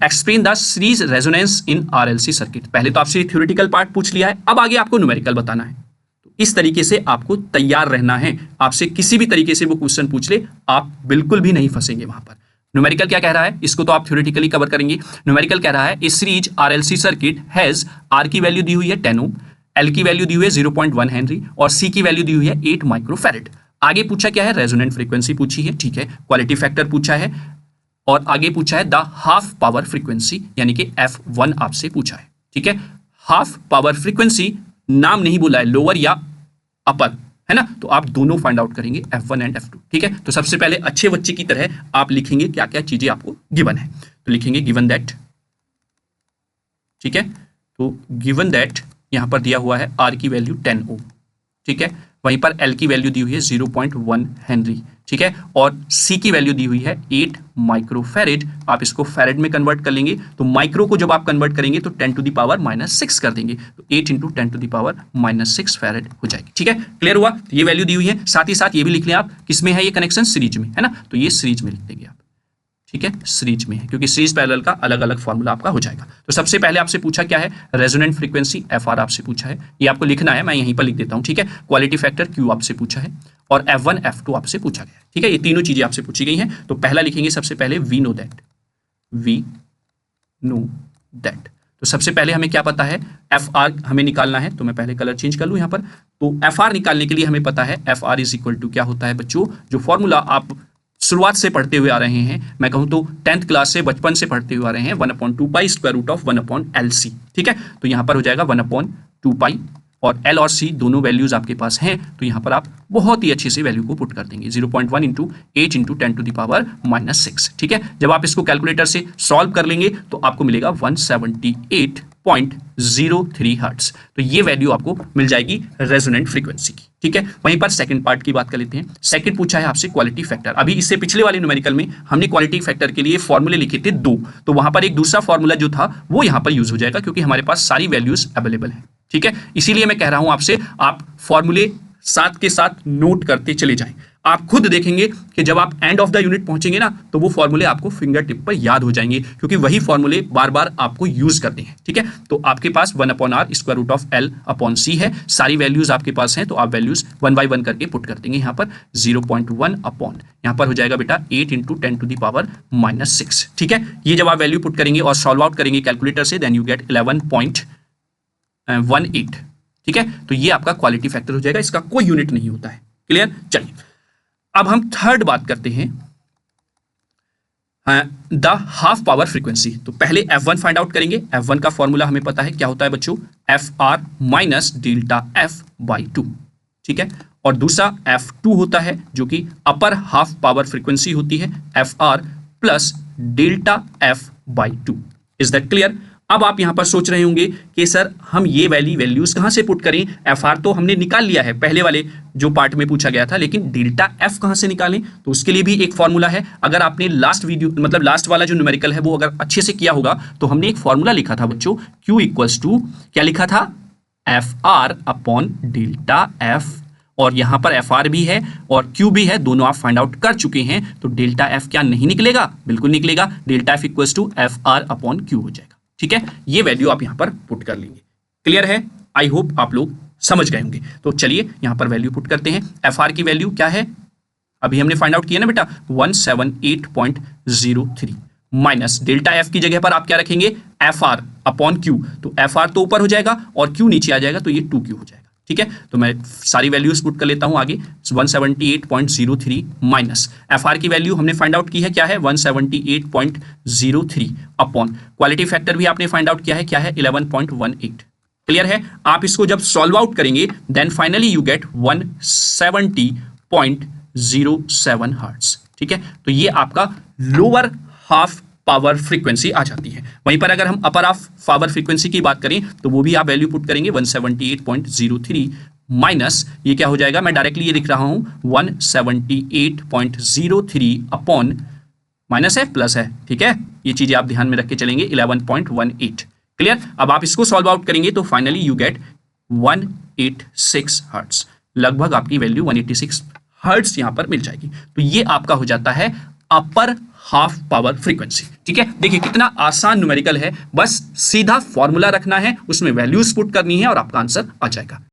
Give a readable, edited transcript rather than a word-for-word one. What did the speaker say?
Explain the series resonance in RLC circuit. पहले तो आपसे थ्योरेटिकल पार्ट पूछ लिया है, अब आगे आपको न्यूमेरिकल बताना है। तो इस तरीके से आपको तैयार रहना है, आपसे किसी भी तरीके से वो क्वेश्चन पूछ ले आप बिल्कुल भी नहीं फंसेंगे वहां पर। न्यूमेरिकल क्या कह रहा है, इसको तो आप थ्योरेटिकली कवर करेंगे। न्यूमेरिकल कह रहा है a series RLC circuit has R की वैल्यू दी हुई है 10 ओम, एल की वैल्यू दी हुई है 0.1 हेनरी और सी की वैल्यू दी हुई है 8 माइक्रोफैरेड। आगे पूछा क्या है, रेजोनेंट फ्रीक्वेंसी पूछी है, ठीक है, क्वालिटी फैक्टर पूछा है और आगे पूछा है द हाफ पावर फ्रीक्वेंसी यानी कि F1 आपसे पूछा है, ठीक है। हाफ पावर फ्रीक्वेंसी नाम नहीं बोला है, लोअर या अपर, है ना, तो आप दोनों फाइंड आउट करेंगे F1 एंड F2, ठीक है। तो सबसे पहले अच्छे बच्चे की तरह आप लिखेंगे क्या क्या चीजें आपको गिवन है। तो लिखेंगे गिवन दैट, ठीक है, तो गिवन दैट यहां पर दिया हुआ है R की वैल्यू 10 ओम, ठीक है, वहीं पर L की वैल्यू दी हुई है 0.1 हेनरी, ठीक है, और C की वैल्यू दी हुई है 8 माइक्रोफैरेड। आप इसको फैरेड में कन्वर्ट कर लेंगे, तो माइक्रो को जब आप कन्वर्ट करेंगे तो 10 टू द पावर -6 कर देंगे, तो 8 into 10 to the power -6 farad हो जाएगी, ठीक है। क्लियर हुआ, तो ये वैल्यू दी हुई है। साथ ही साथ ये भी लिख लें आप, किसमें है ये कनेक्शन, सीरीज में, है ना, तो ये सीरीज में लिख देंगे आप, ठीक है, सीरीज में है, क्योंकि सीरीज पैरेलल का अलग अलग फॉर्मूला आपका हो जाएगा। तो सबसे पहले आपसे पूछा क्या है, रेजोनेंट फ्रीक्वेंसी FR आपसे पूछा है, ये आपको लिखना है, मैं यहीं पर लिख देता हूं, ठीक है। क्वालिटी फैक्टर Q आपसे पूछा है और F1 F2 आपसे पूछा गया है, ठीक है, ये तीनों चीजें आपसे पूछी गई हैं। तो पहला लिखेंगे सबसे पहले वी नो दैट, तो सबसे पहले हमें क्या पता है, FR हमें निकालना है, तो मैं पहले कलर चेंज कर लूं यहां पर। तो FR निकालने के लिए हमें पता है FR इज इक्वल टू क्या होता है बच्चों, जो फॉर्मूला आप शुरुआत से पढ़ते हुए आ रहे हैं, मैं कहूं तो 10th क्लास से, बचपन से पढ़ते हुए आ रहे हैं, 1/2 pi square root of 1/LC, ठीक है। तो यहां पर हो जाएगा 1/2 पाई और L और C दोनों वैल्यूज आपके पास हैं, तो यहां पर आप बहुत ही अच्छे से वैल्यू को पुट कर देंगे, 0.1 into 8 into 10 to the power -6, ठीक है। जब आप इसको कैलकुलेटर से सॉल्व कर लेंगे तो आपको मिलेगा 178.03 हर्ट्ज। तो ये वैल्यू आपको मिल जाएगी रेजोनेंट फ्रीक्वेंसी की, ठीक है। वहीं पर सेकंड पार्ट की बात कर लेते हैं। सेकंड पूछा है आपसे क्वालिटी फैक्टर। अभी इससे पिछले वाले न्यूमेरिकल में हमने क्वालिटी फैक्टर के लिए फॉर्मूले लिखे थे 2, तो वहां पर एक दूसरा फॉर्मूला जो था वो यहां पर यूज हो जाएगा, क्योंकि हमारे पास सारी वैल्यूज अवेलेबल है, ठीक है। इसीलिए मैं कह रहा हूं आपसे, आप फॉर्मूले साथ के साथ नोट करते चले जाएं। आप खुद देखेंगे कि जब आप एंड ऑफ द यूनिट पहुंचेंगे ना, तो वो फॉर्मूले आपको फिंगर टिप पर याद हो जाएंगे, क्योंकि वही फॉर्मूले बार बार आपको यूज करते हैं, ठीक है। तो आपके पास 1/r square root of L/C है, सारी वैल्यूज आपके पास हैं, तो आप वैल्यूज 1 बाय 1 करके पुट कर देंगे। यहाँ पर 0.1 अपॉन यहाँ पर हो जाएगा बेटा 8 इंटू 10 टू द पावर -6, ठीक है। ये जब आप वैल्यू पुट करेंगे और सॉल्व आउट करेंगे कैलकुलेटर से, देन यू गेट 11.18, ठीक है। तो ये आपका क्वालिटी फैक्टर हो जाएगा, इसका कोई यूनिट नहीं होता है। क्लियर, चलिए अब हम थर्ड बात करते हैं, द हाफ पावर फ्रीक्वेंसी। तो पहले F1 फाइंड आउट करेंगे। F1 का फॉर्मूला हमें पता है क्या होता है बच्चों, FR माइनस डेल्टा F/2, ठीक है। और दूसरा F2 होता है जो कि अपर हाफ पावर फ्रीक्वेंसी होती है, FR plus delta F/2। Is that clear. अब आप यहां पर सोच रहे होंगे कि सर हम ये वैल्यूज कहां से पुट करें, FR तो हमने निकाल लिया है पहले वाले जो पार्ट में पूछा गया था, लेकिन डेल्टा F कहां से निकालें। तो उसके लिए भी एक फॉर्मूला है। अगर आपने लास्ट वीडियो मतलब लास्ट वाला जो न्यूमेरिकल है वो अगर अच्छे से किया होगा, तो हमने एक फॉर्मूला लिखा था बच्चों, Q इक्वल्स टू क्या लिखा था, FR अपॉन डेल्टा F, और यहां पर FR भी है और Q भी है, दोनों आप फाइंड आउट कर चुके हैं। तो डेल्टा F क्या नहीं निकलेगा, बिल्कुल निकलेगा, delta F equals to FR upon Q हो जाएगा, ठीक है। ये वैल्यू आप यहां पर पुट कर लेंगे। क्लियर है, आई होप आप लोग समझ गए होंगे। तो चलिए यहां पर वैल्यू पुट करते हैं। FR की वैल्यू क्या है, अभी हमने फाइंड आउट किया ना बेटा, 178.03 माइनस डेल्टा F की जगह पर आप क्या रखेंगे, FR अपॉन Q। तो FR तो ऊपर हो जाएगा और Q नीचे आ जाएगा, तो ये 2Q हो जाएगा, ठीक है। तो मैं सारी वैल्यूज पुट कर लेता हूं आगे, 178.03 माइनस FR की वैल्यू हमने फाइंड आउट की है क्या है, 178.03 अपॉन क्वालिटी फैक्टर भी आपने फाइंड आउट किया है क्या है, 11.18। क्लियर है। आप इसको जब सॉल्व आउट करेंगे then finally you get 170.07 hertz, ठीक है। तो ये आपका लोअर हाफ पावर फ्रीक्वेंसी आ जाती है। वहीं पर अगर हम अपर हाफ पावर फ्रीक्वेंसी की बात करें तो वो भी आप वैल्यू पुट करेंगे, 178.03 माइनस ये क्या हो जाएगा, मैं डायरेक्टली ये लिख रहा हूं 178.03 अपॉन माइनस है प्लस है, ठीक है। ये चीजें आप ध्यान में रख के चलेंगे, 11.18। क्लियर। अब आप इसको सॉल्व आउट करेंगे तो फाइनली यू गेट 186 हर्ट्ज, लगभग आपकी वैल्यू 186 हर्ट्ज यहां पर मिल जाएगी। तो ये आपका हो जाता है अपर हाफ पावर फ्रीक्वेंसी। ठीक है, देखिए कितना आसान न्यूमेरिकल है, बस सीधा फॉर्मूला रखना है, उसमें वैल्यूज पुट करनी है और आपका आंसर आ जाएगा।